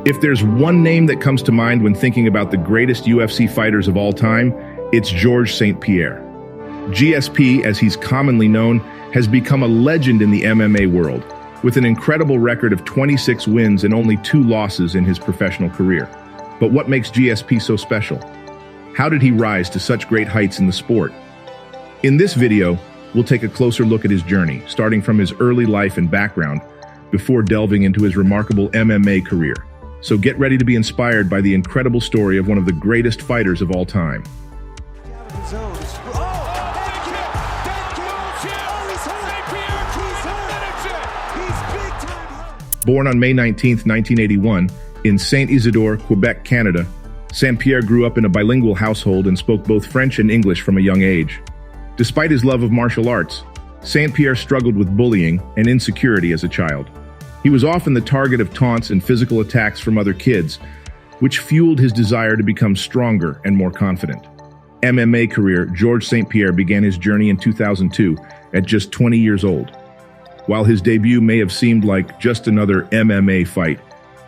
If there's one name that comes to mind when thinking about the greatest UFC fighters of all time, it's Georges St-Pierre. GSP, as he's commonly known, has become a legend in the MMA world, with an incredible record of 26 wins and only 2 losses in his professional career. But what makes GSP so special? How did he rise to such great heights in the sport? In this video, we'll take a closer look at his journey, starting from his early life and background, before delving into his remarkable MMA career. So get ready to be inspired by the incredible story of one of the greatest fighters of all time. Born on May 19, 1981, in Saint-Isidore, Quebec, Canada, St-Pierre grew up in a bilingual household and spoke both French and English from a young age. Despite his love of martial arts, St-Pierre struggled with bullying and insecurity as a child. He was often the target of taunts and physical attacks from other kids, which fueled his desire to become stronger and more confident. MMA career: Georges St-Pierre began his journey in 2002 at just 20 years old. While his debut may have seemed like just another MMA fight,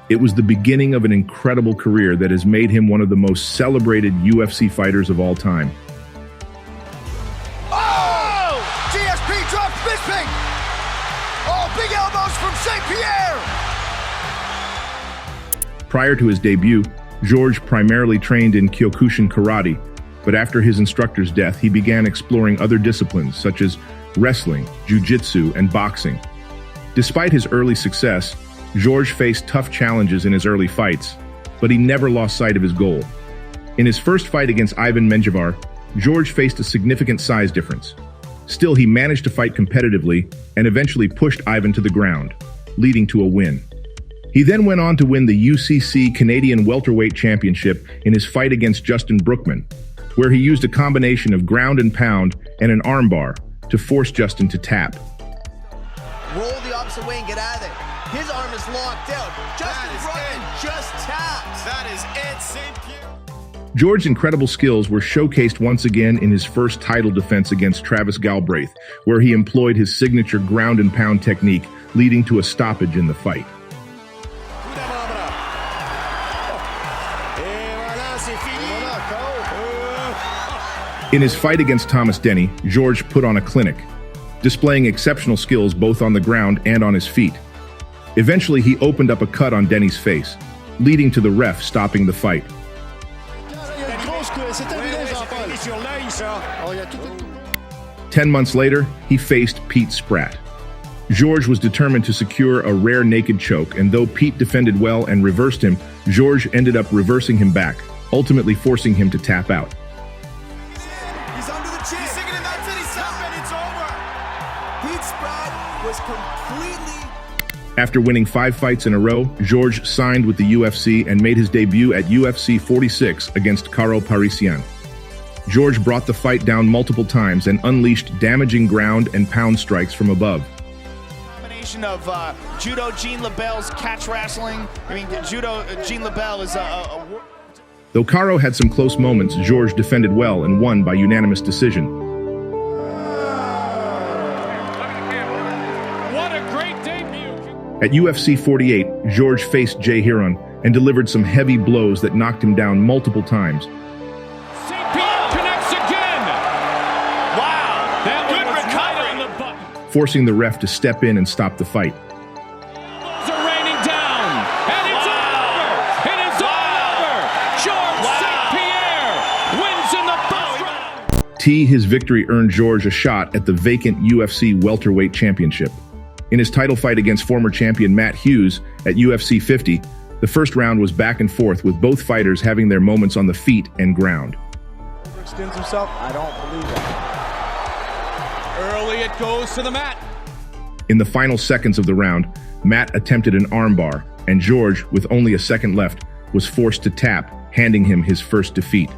it was the beginning of an incredible career that has made him one of the most celebrated UFC fighters of all time. Oh! GSP drops Bisping! Oh, big elbows from St-Pierre! Prior to his debut, Georges primarily trained in Kyokushin karate, but after his instructor's death, he began exploring other disciplines such as wrestling, jiu-jitsu, and boxing. Despite his early success, Georges faced tough challenges in his early fights, but he never lost sight of his goal. In his first fight against Ivan Menjivar, Georges faced a significant size difference. Still, he managed to fight competitively and eventually pushed Ivan to the ground, leading to a win. He then went on to win the UCC Canadian Welterweight Championship in his fight against Justin Brookman, where he used a combination of ground and pound and an armbar to force Justin to tap. Roll the opposite way and get out of there. His arm is locked out. Justin Brookman just taps. That is it, St-Pierre. Georges' incredible skills were showcased once again in his first title defense against Travis Galbraith, where he employed his signature ground and pound technique, leading to a stoppage in the fight. In his fight against Thomas Denny, Georges put on a clinic, displaying exceptional skills both on the ground and on his feet. Eventually, he opened up a cut on Denny's face, leading to the ref stopping the fight. 10 months later, he faced Pete Spratt. Georges was determined to secure a rare naked choke, and though Pete defended well and reversed him, Georges ended up reversing him back, ultimately forcing him to tap out. He's under the chin. He's thinking that's it. He's up and it's over. Pete Spratt was completely... After winning 5 fights in a row, Georges signed with the UFC and made his debut at UFC 46 against Karo Parisyan. Georges brought the fight down multiple times and unleashed damaging ground and pound strikes from above. Combination of judo, Jean LaBelle's catch wrestling. Judo, Jean LaBelle is Though Karo had some close moments, Georges defended well and won by unanimous decision. What a great debut! At UFC 48, Georges faced Jay Hiron and delivered some heavy blows that knocked him down multiple times. St-Pierre connects again! Wow, that good recovery on the button. Forcing the ref to step in and stop the fight. Elbows are raining down, and it's all over! It is all over! Georges St-Pierre wins in the first round! His victory earned Georges a shot at the vacant UFC Welterweight Championship. In his title fight against former champion Matt Hughes at UFC 50, the first round was back and forth, with both fighters having their moments on the feet and ground. Overextends himself? I don't believe that. Early it goes to the mat. In the final seconds of the round, Matt attempted an armbar, and Georges, with only a second left, was forced to tap, handing him his first defeat.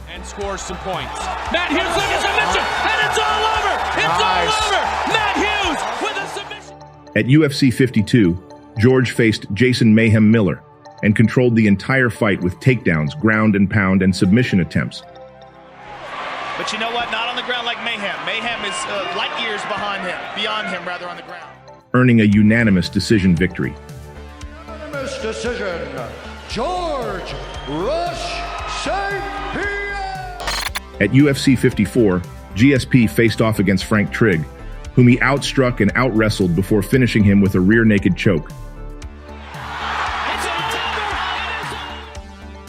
And scores some points. Matt Hughes with a submission, and it's all over! It's all over! Matt Hughes with a submission! At UFC 52, Georges faced Jason Mayhem Miller and controlled the entire fight with takedowns, ground and pound, and submission attempts. But you know what? Not on the ground like Mayhem. Mayhem is light years beyond him, on the ground. Earning a unanimous decision victory. Unanimous decision, George Rush St-Pierre. At UFC 54, GSP faced off against Frank Trigg, whom he outstruck and out-wrestled before finishing him with a rear-naked choke.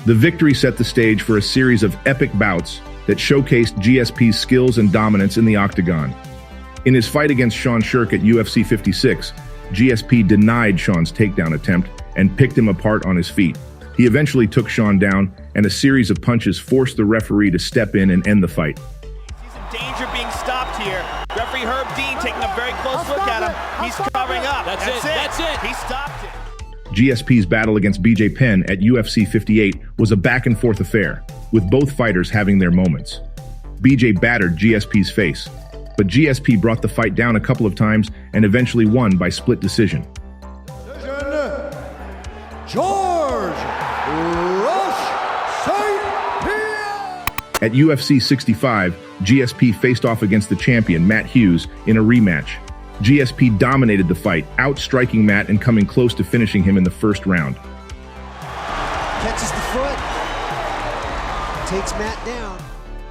The victory set the stage for a series of epic bouts that showcased GSP's skills and dominance in the octagon. In his fight against Sean Sherk at UFC 56, GSP denied Sean's takedown attempt and picked him apart on his feet. He eventually took Sean down, and a series of punches forced the referee to step in and end the fight. He's in danger of being stopped here. Referee Herb Dean taking a very close look at him. He's covering up. That's it. He stopped it. GSP's battle against BJ Penn at UFC 58 was a back-and-forth affair, with both fighters having their moments. BJ battered GSP's face, but GSP brought the fight down a couple of times and eventually won by split decision. George Rush St-Pierre. At UFC 65, GSP faced off against the champion, Matt Hughes, in a rematch. GSP dominated the fight, outstriking Matt and coming close to finishing him in the first round. Catches the foot. Takes Matt down.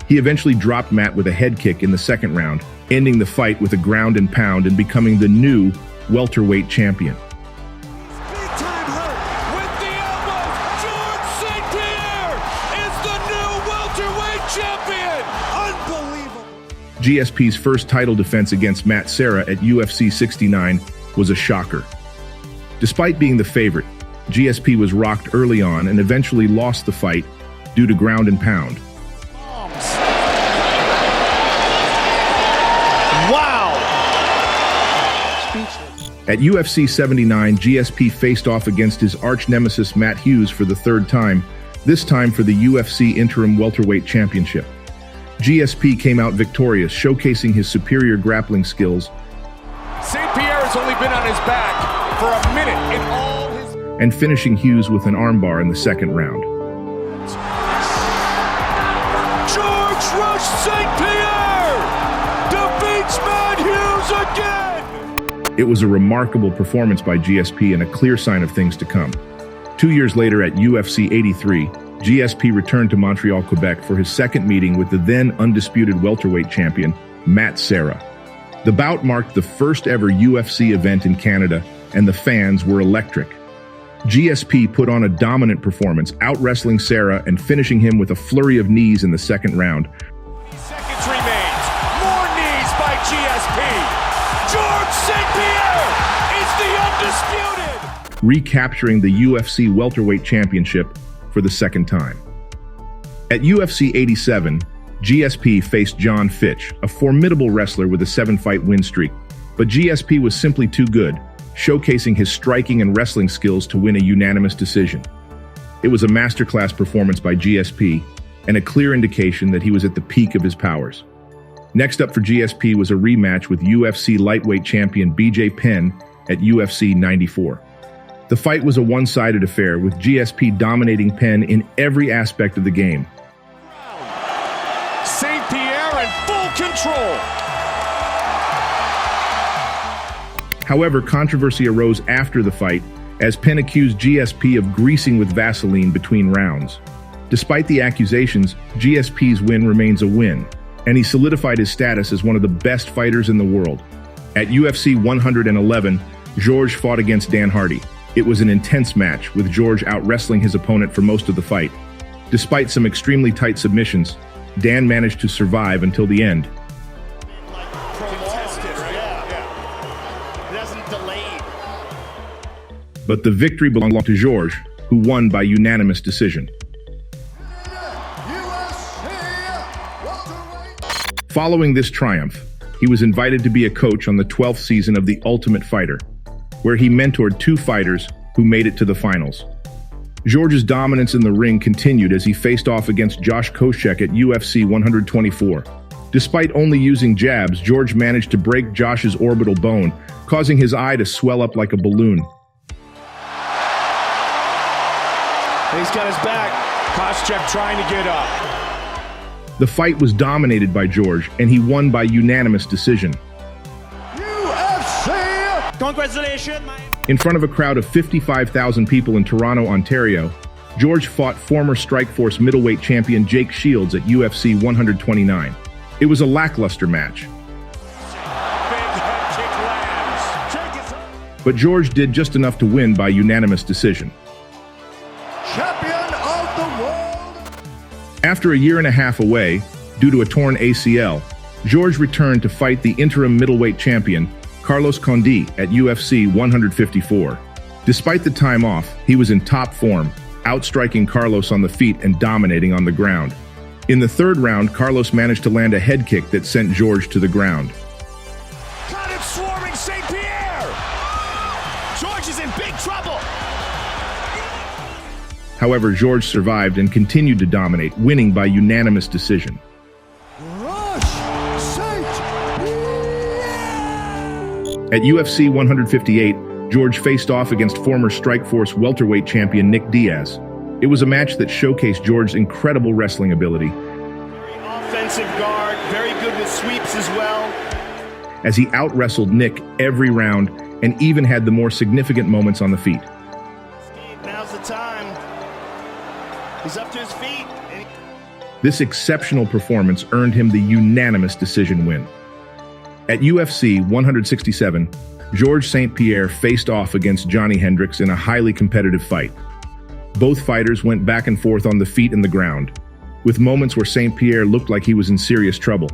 He eventually dropped Matt with a head kick in the second round, ending the fight with a ground and pound and becoming the new welterweight champion. Big time hurt. With the elbows, George St-Pierre is the new welterweight champion. Unbelievable. GSP's first title defense against Matt Serra at UFC 69 was a shocker. Despite being the favorite, GSP was rocked early on and eventually lost the fight due to ground and pound. Wow. At UFC 79, GSP faced off against his arch-nemesis Matt Hughes for the third time, this time for the UFC Interim Welterweight Championship. GSP came out victorious, showcasing his superior grappling skills. St-Pierre has only been on his back for a minute in all his... and finishing Hughes with an armbar in the second round. George Rush St-Pierre defeats Matt Hughes again! It was a remarkable performance by GSP and a clear sign of things to come. 2 years later at UFC 83, GSP returned to Montreal, Quebec for his second meeting with the then undisputed welterweight champion, Matt Serra. The bout marked the first ever UFC event in Canada, and the fans were electric. GSP put on a dominant performance, out-wrestling Serra and finishing him with a flurry of knees in the second round. Seconds remains. More knees by GSP. George St-Pierre is the undisputed. Recapturing the UFC welterweight championship for the second time. At UFC 87, GSP faced John Fitch, a formidable wrestler with a 7-fight win streak, but GSP was simply too good, showcasing his striking and wrestling skills to win a unanimous decision. It was a masterclass performance by GSP and a clear indication that he was at the peak of his powers. Next up for GSP was a rematch with UFC lightweight champion BJ Penn at UFC 94. The fight was a one-sided affair, with GSP dominating Penn in every aspect of the game. St-Pierre in full control. However, controversy arose after the fight as Penn accused GSP of greasing with Vaseline between rounds. Despite the accusations, GSP's win remains a win, and he solidified his status as one of the best fighters in the world. At UFC 111, George fought against Dan Hardy. It was an intense match, with George out-wrestling his opponent for most of the fight. Despite some extremely tight submissions, Dan managed to survive until the end. But the victory belonged to George, who won by unanimous decision. Following this triumph, he was invited to be a coach on the 12th season of The Ultimate Fighter, where he mentored 2 fighters who made it to the finals. George's dominance in the ring continued as he faced off against Josh Koscheck at UFC 124. Despite only using jabs, George managed to break Josh's orbital bone, causing his eye to swell up like a balloon. He's got his back. Koscheck trying to get up. The fight was dominated by George, and he won by unanimous decision. UFC Congratulations. In front of a crowd of 55,000 people in Toronto, Ontario, George fought former Strikeforce middleweight champion Jake Shields at UFC 129. It was a lackluster match. But George did just enough to win by unanimous decision. Champion of the world. After a year and a half away, due to a torn ACL, George returned to fight the interim middleweight champion, Carlos Condit, at UFC 154. Despite the time off, he was in top form, outstriking Carlos on the feet and dominating on the ground. In the third round, Carlos managed to land a head kick that sent George to the ground. Got him swarming St-Pierre! George is in big trouble! However, George survived and continued to dominate, winning by unanimous decision. Rush st-pierre. At UFC 158, George faced off against former Strikeforce welterweight champion Nick Diaz. It was a match that showcased George's incredible wrestling ability. Very offensive guard, very good with sweeps as well. As he out-wrestled Nick every round and even had the more significant moments on the feet. Steve, now's the time. He's up to his feet. This exceptional performance earned him the unanimous decision win. At UFC 167, George St-Pierre faced off against Johnny Hendricks in a highly competitive fight. Both fighters went back and forth on the feet and the ground, with moments where St-Pierre looked like he was in serious trouble.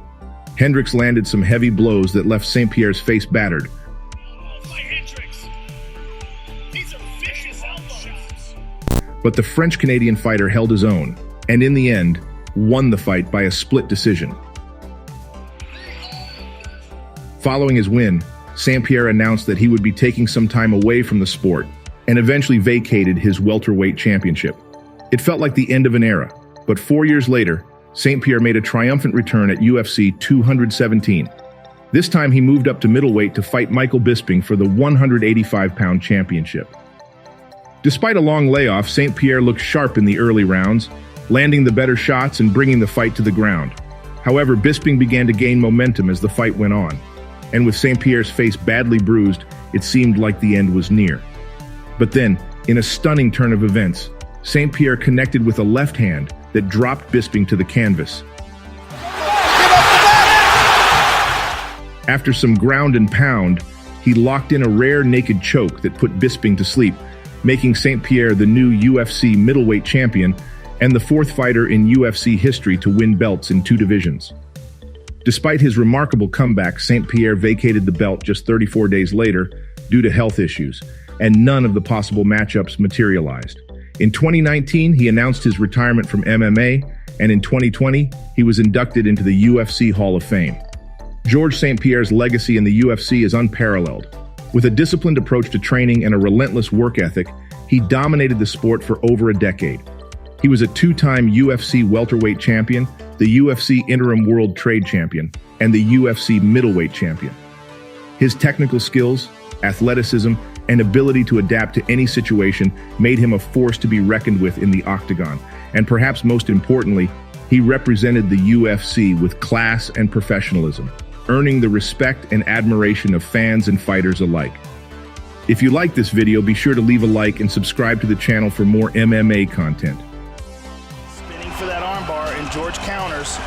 Hendricks landed some heavy blows that left St-Pierre's face battered. But the French-Canadian fighter held his own, and in the end, won the fight by a split decision. Following his win, St-Pierre announced that he would be taking some time away from the sport and eventually vacated his welterweight championship. It felt like the end of an era, but 4 years later, St-Pierre made a triumphant return at UFC 217. This time he moved up to middleweight to fight Michael Bisping for the 185-pound championship. Despite a long layoff, St-Pierre looked sharp in the early rounds, landing the better shots and bringing the fight to the ground. However, Bisping began to gain momentum as the fight went on, and with St-Pierre's face badly bruised, it seemed like the end was near. But then, in a stunning turn of events, St-Pierre connected with a left hand that dropped Bisping to the canvas. After some ground and pound, he locked in a rare naked choke that put Bisping to sleep, making St-Pierre the new UFC middleweight champion and the fourth fighter in UFC history to win belts in 2 divisions. Despite his remarkable comeback, St-Pierre vacated the belt just 34 days later due to health issues, and none of the possible matchups materialized. In 2019, he announced his retirement from MMA, and in 2020, he was inducted into the UFC Hall of Fame. George St-Pierre's legacy in the UFC is unparalleled. With a disciplined approach to training and a relentless work ethic, he dominated the sport for over a decade. He was a 2-time UFC welterweight champion, the UFC interim world trade champion, and the UFC middleweight champion. His technical skills, athleticism, and ability to adapt to any situation made him a force to be reckoned with in the octagon. And perhaps most importantly, he represented the UFC with class and professionalism, earning the respect and admiration of fans and fighters alike. If you like this video, be sure to leave a like and subscribe to the channel for more MMA content. Spinning for that armbar, and George counters.